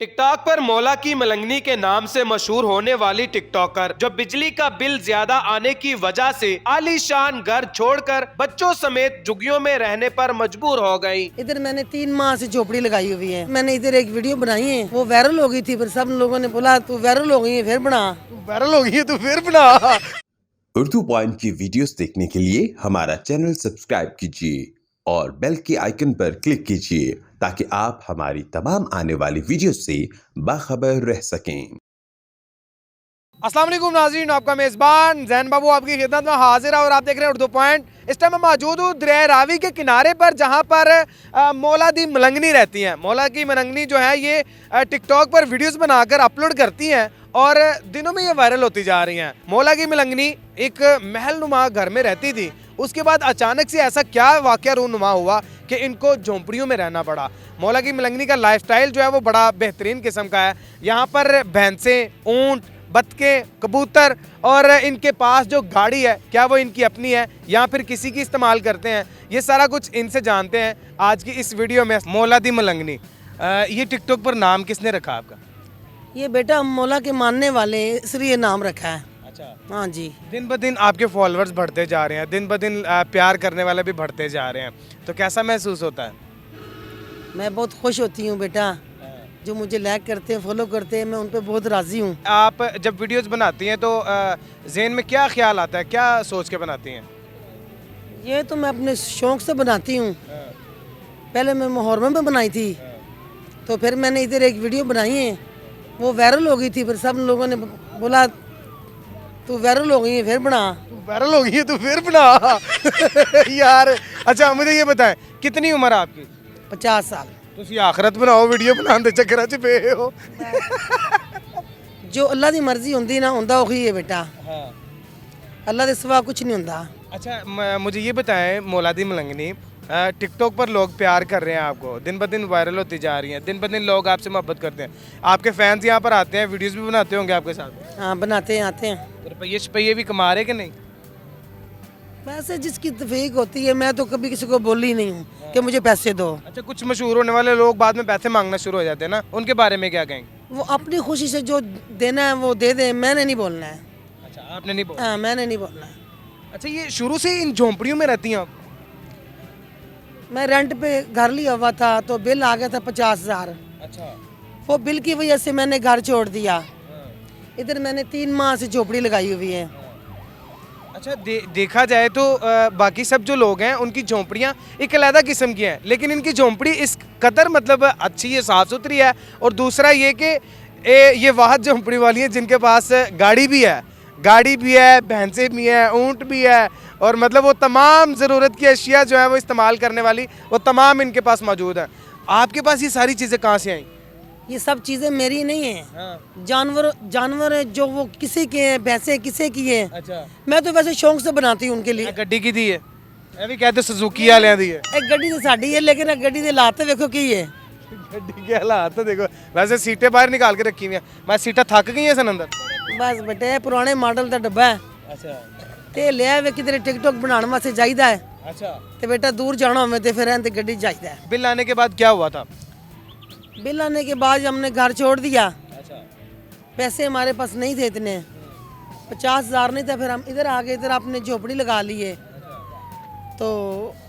TikTok पर मौला की मलंगनी के नाम से मशहूर होने वाली टिकटॉकर जो बिजली का बिल ज्यादा आने की वजह से आलीशान घर छोड़कर बच्चों समेत झुग्गियों में रहने पर मजबूर हो गई। इधर मैंने 3 माह से झोपड़ी लगाई हुई है। मैंने इधर एक वीडियो बनाई है, वो वायरल हो गई थी, फिर सब लोगों ने बोला तू वायरल हो गई है फिर बना, तू वायरल हो गई है तू फिर बना। उर्दू पॉइंट की वीडियोस देखने के लिए हमारा चैनल सब्सक्राइब कीजिए और बेल के आइकन पर क्लिक कीजिए ताकि आप हमारी तमाम आने वाली वीडियोस से बाखबर रह सकें। अस्सलाम वालेकुम नाज़रीन, आपका मेज़बान जैन बाबू आपकी खिदमत में हाजिर है और आप देख रहे हैं उर्दू पॉइंट। इस टाइम मैं मौजूद हूँ दरिया रावी के किनारे पर, जहाँ पर मौला दी मलंगनी रहती हैं। मौला की मलंगनी जो है ये टिकटॉक पर वीडियोस बनाकर अपलोड करती हैं और दिनों में ये वायरल होती जा रही हैं। मौला की मलंगनी एक महल नुमा घर में रहती थी, उसके बाद अचानक से ऐसा क्या वाक़या रूनुमा हुआ कि इनको झोंपड़ियों में रहना पड़ा। मौला की मलंगनी का लाइफस्टाइल जो है वो बड़ा बेहतरीन किस्म का है। यहाँ पर भैंसें, ऊँट, बतखें, कबूतर और इनके पास जो गाड़ी है क्या वो इनकी अपनी है या फिर किसी की इस्तेमाल करते हैं, ये सारा कुछ इनसे जानते हैं आज की इस वीडियो में। मौला दी मलंगनी, ये टिकटॉक पर नाम किसने रखा आपका? ये बेटा मौला के मानने वाले इसलिए नाम रखा है। अच्छा, हाँ जी। दिन ब दिन आपके फॉलोअर्स बढ़ते जा रहे हैं, दिन ब दिन प्यार करने वाले भी बढ़ते जा रहे हैं, तो कैसा महसूस होता है? मैं बहुत खुश होती हूँ बेटा, जो मुझे लाइक करते हैं, फॉलो करते हैं, मैं उन पर बहुत राज़ी हूँ। आप जब वीडियोस बनाती हैं तो ज़हन में क्या ख्याल आता है, क्या सोच के बनाती हैं? ये तो मैं अपने शौक़ से बनाती हूँ। पहले मैं मुहर्रम में बनाई थी, तो फिर मैंने इधर एक वीडियो बनाई है, वो वायरल हो गई थी, फिर सब लोगों ने बोला तू वायरल हो गई है फिर बना, तू वायरल हो गई है तू फिर बना। यार अच्छा मुझे ये बताएं, कितनी उम्र है आपकी? 50 साल। तुसी आखरत बनाओ, वीडियो बनाने दे चक्कर च पे हो। जो अल्लाह की मर्जी होंगी ना होंदा वही है बेटा, अल्लाह के सिवा कुछ नहीं होंदा। अच्छा मुझे ये बताएं, मौला दी मलंगनी टिकटॉक पर लोग प्यार कर रहे हैं आपको, दिन ब दिन वायरल होती जा रही हैं, दिन ब दिन लोग आपसे मोहब्बत करते हैं, आपके फैंस यहाँ पर आते हैं, वीडियोस भी बनाते होंगे आपके साथ? हाँ बनाते हैं, आते हैं। तो रुपये शपये भी कमा रहे कि नहीं? वैसे जिसकी तफीक होती है, मैं तो कभी किसी को बोली नहीं हूँ कि मुझे पैसे दो। अच्छा, कुछ मशहूर होने वाले लोग बाद में पैसे मांगना शुरू हो जाते हैं ना, उनके बारे में क्या कहेंगे? वो अपनी खुशी से जो देना है वो दे दे, मैंने नहीं बोलना है। अच्छा, आपने नहीं बोला? हाँ मैंने नहीं बोलना है। अच्छा, ये शुरू से इन झोंपड़ियों में रहती हैं आप? मैं रेंट पे घर लिया हुआ था तो बिल आ गया था 50,000। अच्छा, वो बिल की वजह से मैंने घर छोड़ दिया। इधर मैंने 3 माह से झोपड़ी लगाई हुई है। अच्छा देखा जाए तो बाकी सब जो लोग हैं उनकी झोंपड़ियाँ एक अलग किस्म की हैं, लेकिन इनकी झोंपड़ी इस कदर मतलब अच्छी है, साफ़ सुथरी है। और दूसरा ये कि ये वाहद झोंपड़ी वाली है जिनके पास गाड़ी भी है, भैंसें भी हैं, ऊँट भी है, और मतलब वो तमाम ज़रूरत की अशिया जो है वो इस्तेमाल करने वाली वो तमाम इनके पास मौजूद है। आपके पास ये सारी चीज़ें कहाँ से आई? ये सब चीज़ें मेरी नहीं हैं। जानवर है जो वो किसी के हैं, भैंसे किसी की हैं। अच्छा, मैं तो वैसे शौक से बनाती हूँ उनके लिए। गड्डी की दी है, मैं भी कहते सुजुकी वाले दी है। एक गड्डी तो साड़ी है, लेकिन एक गड्डी दे लाते देखो की है। गड्डी के हालात देखो, वैसे सीटें बाहर निकाल के रखी हुई हैं, मैं सीटें थक गई हैं सन अंदर। बस बेटे पुराने मॉडल का डब्बा है अच्छा ते लिया वे किधरे टिकटॉक बनाने वास्ते चाहिदा है अच्छा, ते बेटा दूर जाना होवे ते फिर एंते गड्डी चाहिदा है। बिल आने के बाद क्या हुआ था? बिल आने के बाद हमने घर छोड़ दिया। अच्छा, पैसे हमारे पास नहीं थे इतने, 50,000 नहीं था। फिर हम इधर आ गए, इधर आपने झोपड़ी लगा ली है। तो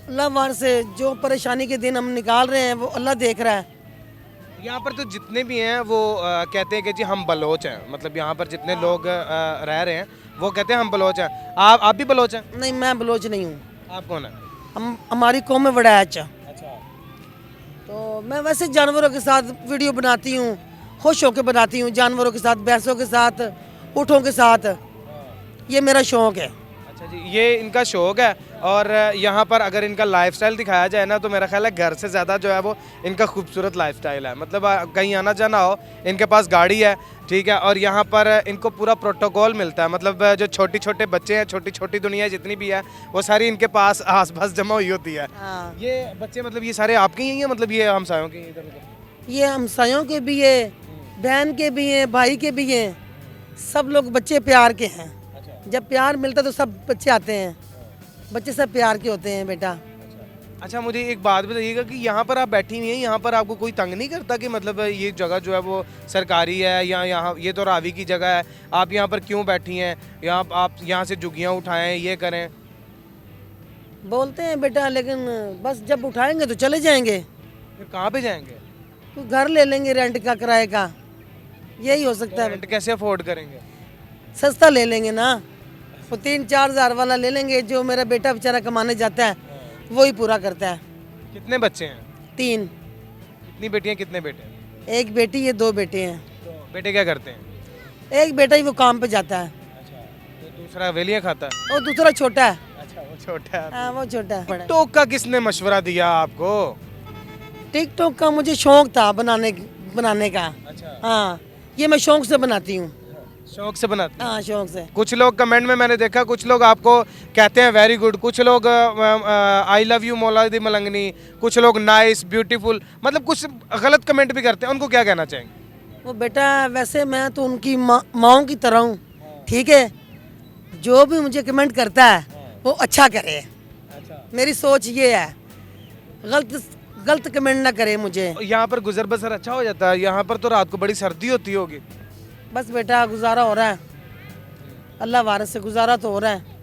अल्लाह वार से जो परेशानी के दिन हम निकाल रहे हैं वो अल्लाह देख रहा है। यहाँ पर तो जितने भी हैं वो कहते हैं कि जी हम बलोच हैं, मतलब यहाँ पर जितने लोग रह रहे हैं वो कहते हैं हम बलोच हैं। आप भी बलोच हैं? नहीं मैं बलोच नहीं हूँ। आप कौन है? हम हमारी कौम में वड़ैच। अच्छा, तो मैं वैसे जानवरों के साथ वीडियो बनाती हूँ, खुश होकर बनाती हूँ, जानवरों के साथ, भैंसों के साथ, ऊँटों के साथ। ये मेरा शौक़ है। अच्छा जी, ये इनका शौक़ है। और यहाँ पर अगर इनका लाइफस्टाइल दिखाया जाए ना तो मेरा ख्याल है घर से ज़्यादा जो है वो इनका खूबसूरत लाइफस्टाइल है। मतलब कहीं आना जाना हो, इनके पास गाड़ी है, ठीक है, और यहाँ पर इनको पूरा प्रोटोकॉल मिलता है। मतलब जो छोटे छोटे बच्चे हैं, छोटी छोटी दुनिया जितनी भी है वो सारी इनके पास आस पास जमा हुई होती है। हाँ। ये बच्चे मतलब ये सारे आपके ही हैं, मतलब ये हमसायों के इधर उधर? ये हमसायों के भी है, बहन के भी हैं, भाई के भी हैं, सब लोग बच्चे प्यार के हैं। जब प्यार मिलता तो सब बच्चे आते हैं, बच्चे सब प्यार के होते हैं बेटा। अच्छा मुझे एक बात बताइएगा कि यहाँ पर आप बैठी हुई हैं, यहाँ पर आपको कोई तंग नहीं करता कि मतलब ये जगह जो है वो सरकारी है या यहाँ ये तो रावी की जगह है, आप यहाँ पर क्यों बैठी हैं, यहाँ आप यहाँ से झुग्गियाँ उठाएं ये करें? बोलते हैं बेटा, लेकिन बस जब उठाएंगे तो चले जाएंगे। फिर कहाँ पे जाएंगे? तो घर ले लेंगे रेंट का, किराए का, यही हो सकता है। रेंट कैसे अफोर्ड करेंगे? सस्ता ले लेंगे ना, वो 3-4 हज़ार वाला ले लेंगे। जो मेरा बेटा बेचारा कमाने जाता है वही पूरा करता है। कितने बच्चे हैं? 3, कितनी बेटियाँ कितने बेटे हैं? एक बेटी है 2 बेटे हैं। तो बेटे क्या करते हैं? एक बेटा ही वो काम पे जाता है अच्छा, तो दूसरा वेलियाँ खाता है? और दूसरा छोटा है। अच्छा वो छोटा है। हाँ वो छोटा है। टिकटॉक का किसने मशवरा दिया आपको? टिकटॉक का मुझे शौक था बनाने का। अच्छा हाँ, ये मैं शौक से बनाती हूँ। शौक से बनाते हैं? हाँ शौक से। कुछ लोग कमेंट में मैंने देखा, कुछ लोग आपको कहते हैं वेरी गुड, कुछ लोग आई लव यू मौलादी मलंगनी, कुछ लोग नाइस ब्यूटीफुल, मतलब कुछ गलत कमेंट भी करते हैं, उनको क्या कहना चाहेंगे? वो बेटा वैसे मैं तो उनकी माँओं की तरह हूँ, ठीक है। जो भी मुझे कमेंट करता है वो अच्छा करे, मेरी सोच ये है। गलत कमेंट ना करे मुझे। यहाँ पर गुजर बसर अच्छा हो जाता है? यहाँ पर तो रात को बड़ी सर्दी होती होगी। बस बेटा गुजारा हो रहा है, अल्लाह वारस से गुजारा तो हो रहा है।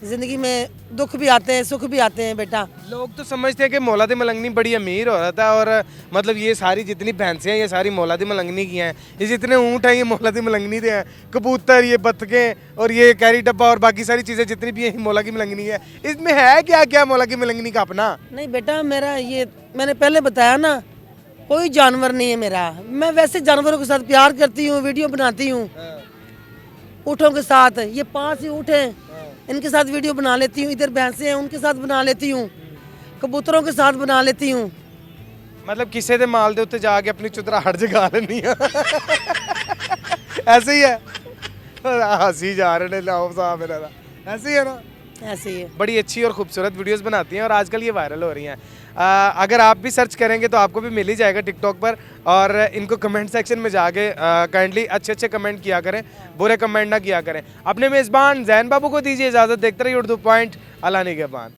ज़िंदगी में दुख भी आते हैं, सुख भी आते हैं बेटा। लोग तो समझते हैं कि मौलादी मलंगनी बड़ी अमीर हो रहा है, और मतलब ये सारी जितनी भैंसें हैं ये सारी मौलादी मलंगनी की हैं, ये जितने ऊँट हैं ये मौलादी मलंगनी के हैं, कबूतर, ये बत्तखें और ये कैरी डब्बा और बाकी सारी चीज़ें जितनी भी हैं मौला की मलंगनी है। इसमें है क्या क्या मौला की मलंगनी का अपना? नहीं बेटा, मेरा ये मैंने पहले बताया ना, कोई जानवर नहीं है मेरा। मैं वैसे जानवरों के साथ प्यार करती हूँ, वीडियो बनाती हूँ ऊँटों के साथ। ये 5 ही ऊँट हैं, इनके साथ वीडियो बना लेती हूँ। इधर भैंसे हैं उनके साथ बना लेती हूँ, कबूतरों के साथ बना लेती हूँ। मतलब किसी दे माल दे उत्ते जाके अपनी चुतराहट जगा लेनी है। ऐसे ही है? हंसी जा रहे ने लाओ साहब मेरा, ऐसे ही है ना? ऐसे ही है। बड़ी अच्छी और खूबसूरत वीडियोस बनाती हैं और आजकल ये वायरल हो रही हैं। अगर आप भी सर्च करेंगे तो आपको भी मिल ही जाएगा टिकटॉक पर। और इनको कमेंट सेक्शन में जाके काइंडली अच्छे कमेंट किया करें, बुरे कमेंट ना किया करें। अपने मेज़बान जैन बाबू को दीजिए इजाज़त। देखते रहिए उर्दू पॉइंट। अल्लाह निगहबान।